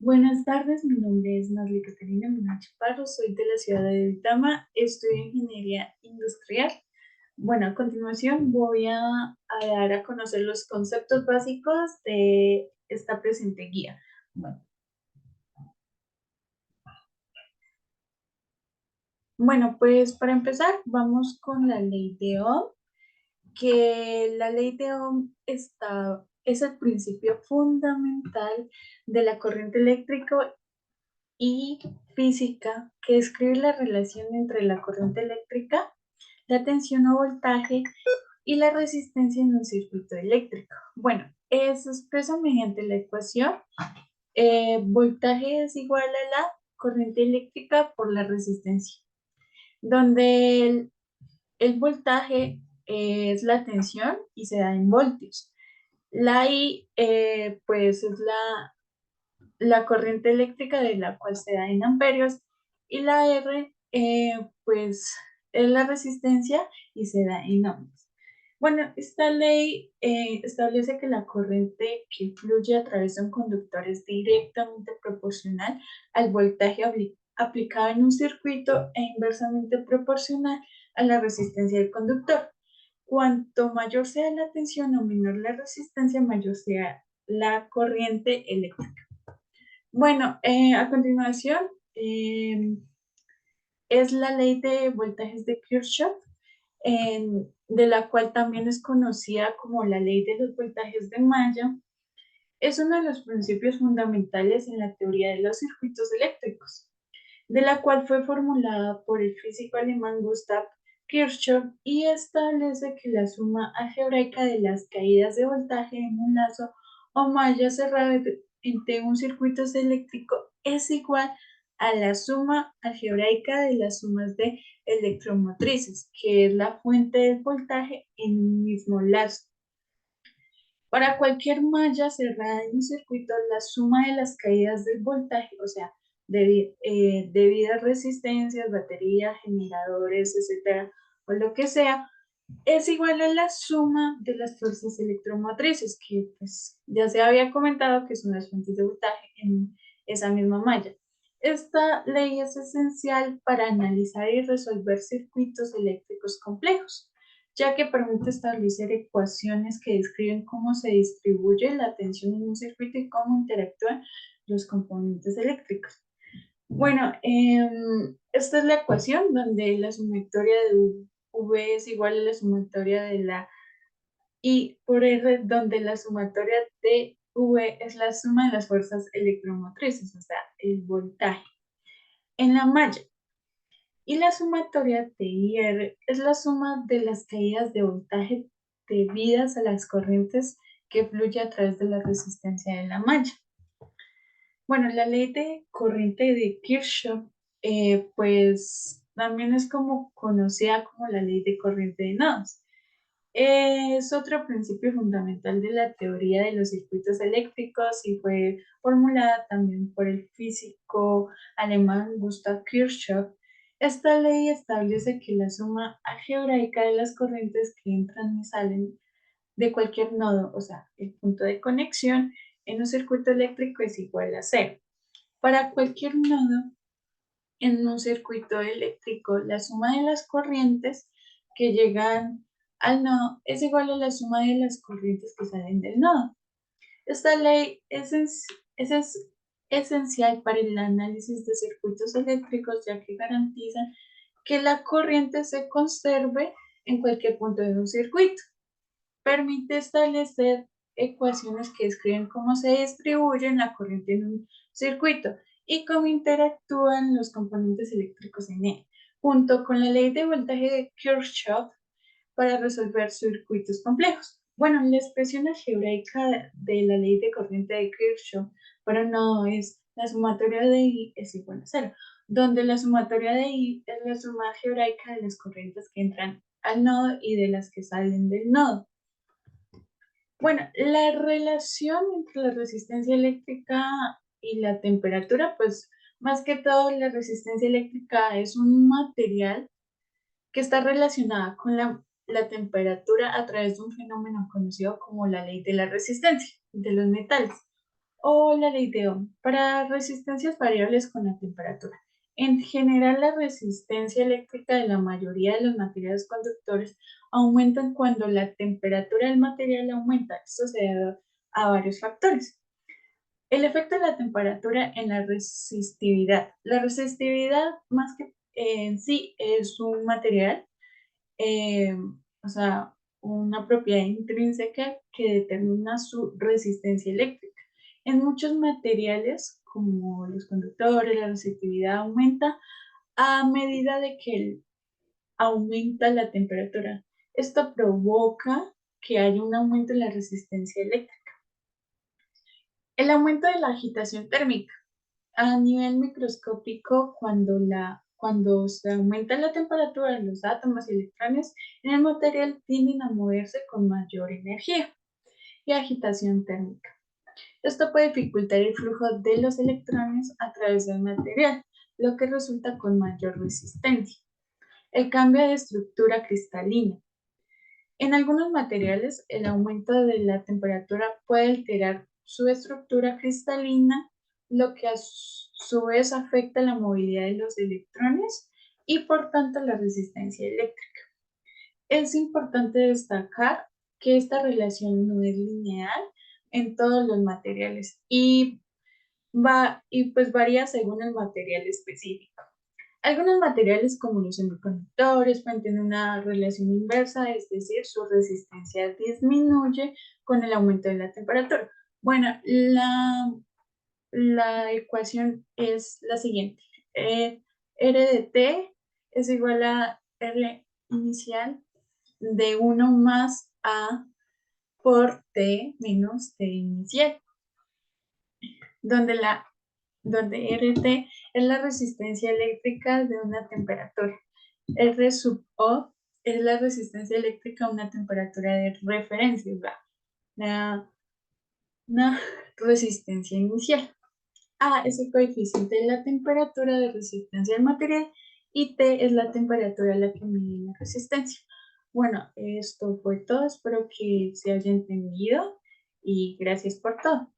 Buenas tardes, mi nombre es Nasli Caterina Minache Parro, soy de la ciudad de Duitama, estudio ingeniería industrial. Bueno, a continuación voy a dar a conocer los conceptos básicos de esta presente guía. Bueno, pues para empezar vamos con la ley de Ohm, que la ley de Ohm es el principio fundamental de la corriente eléctrica y física que describe la relación entre la corriente eléctrica, la tensión o voltaje y la resistencia en un circuito eléctrico. Bueno, se expresa mediante la ecuación voltaje es igual a la corriente eléctrica por la resistencia, donde el voltaje es la tensión y se da en voltios. La I, pues, es la corriente eléctrica de la cual se da en amperios y la R, pues es la resistencia y se da en ohms. Bueno, esta ley establece que la corriente que fluye a través de un conductor es directamente proporcional al voltaje aplicado en un circuito e inversamente proporcional a la resistencia del conductor. Cuanto mayor sea la tensión o menor la resistencia, mayor sea la corriente eléctrica. Bueno, a continuación es la ley de voltajes de Kirchhoff, de la cual también es conocida como la ley de los voltajes de malla. Es uno de los principios fundamentales en la teoría de los circuitos eléctricos, de la cual fue formulada por el físico alemán Gustav Kirchhoff y establece que la suma algebraica de las caídas de voltaje en un lazo o malla cerrada entre un circuito eléctrico es igual a la suma algebraica de las sumas de electromotrices, que es la fuente del voltaje en un mismo lazo. Para cualquier malla cerrada en un circuito, la suma de las caídas del voltaje, o sea, debidas resistencias, baterías, generadores, etcétera, o lo que sea, es igual a la suma de las fuerzas electromotrices, que pues ya se había comentado que son las fuentes de voltaje en esa misma malla. Esta ley es esencial para analizar y resolver circuitos eléctricos complejos, ya que permite establecer ecuaciones que describen cómo se distribuye la tensión en un circuito y cómo interactúan los componentes eléctricos. Bueno, esta es la ecuación donde la sumatoria de V es igual a la sumatoria de la I por R, donde la sumatoria de V es la suma de las fuerzas electromotrices, o sea, el voltaje en la malla. Y la sumatoria de IR es la suma de las caídas de voltaje debidas a las corrientes que fluye a través de la resistencia de la malla. Bueno, la ley de corriente de Kirchhoff, pues también es como conocida como la ley de corriente de nodos. Es otro principio fundamental de la teoría de los circuitos eléctricos y fue formulada también por el físico alemán Gustav Kirchhoff. Esta ley establece que la suma algebraica de las corrientes que entran y salen de cualquier nodo, o sea, el punto de conexión en un circuito eléctrico es igual a cero. Para cualquier nodo en un circuito eléctrico, la suma de las corrientes que llegan al nodo es igual a la suma de las corrientes que salen del nodo. Esta ley es esencial para el análisis de circuitos eléctricos, ya que garantiza que la corriente se conserve en cualquier punto de un circuito. Permite establecer ecuaciones que describen cómo se distribuye la corriente en un circuito y cómo interactúan los componentes eléctricos en él, junto con la ley de voltaje de Kirchhoff para resolver circuitos complejos. Bueno, la expresión algebraica de la ley de corriente de Kirchhoff para un nodo es la sumatoria de I es igual a cero, donde la sumatoria de I es la suma algebraica de las corrientes que entran al nodo y de las que salen del nodo. Bueno, la relación entre la resistencia eléctrica y la temperatura, pues más que todo la resistencia eléctrica es un material que está relacionada con la temperatura a través de un fenómeno conocido como la ley de la resistencia de los metales. o la ley de Ohm para resistencias variables con la temperatura. En general, la resistencia eléctrica de la mayoría de los materiales conductores aumentan cuando la temperatura del material aumenta. Esto se debe a varios factores. El efecto de la temperatura en la resistividad. La resistividad, más que en sí, es un material, eh, o sea, una propiedad intrínseca que determina su resistencia eléctrica. En muchos materiales, como los conductores, la resistividad aumenta a medida de que aumenta la temperatura. Esto provoca que haya un aumento en la resistencia eléctrica. El aumento de la agitación térmica. A nivel microscópico, cuando se aumenta la temperatura de los átomos y electrones en el material tienden a moverse con mayor energía y agitación térmica. Esto puede dificultar el flujo de los electrones a través del material, lo que resulta con mayor resistencia. El cambio de estructura cristalina. En algunos materiales, el aumento de la temperatura puede alterar su estructura cristalina, lo que a su vez afecta la movilidad de los electrones y por tanto la resistencia eléctrica. Es importante destacar que esta relación no es lineal en todos los materiales y pues varía según el material específico. Algunos materiales como los semiconductores pueden tener una relación inversa, es decir, su resistencia disminuye con el aumento de la temperatura. Bueno, la ecuación es la siguiente. R de T es igual a R inicial de 1 más A por T menos T inicial, donde RT es la resistencia eléctrica de una temperatura. R sub O es la resistencia eléctrica a una temperatura de referencia, una, una resistencia inicial. A es el coeficiente de la temperatura de resistencia del material y T es la temperatura a la que mide la resistencia. Bueno, esto fue todo. Espero que se haya entendido y gracias por todo.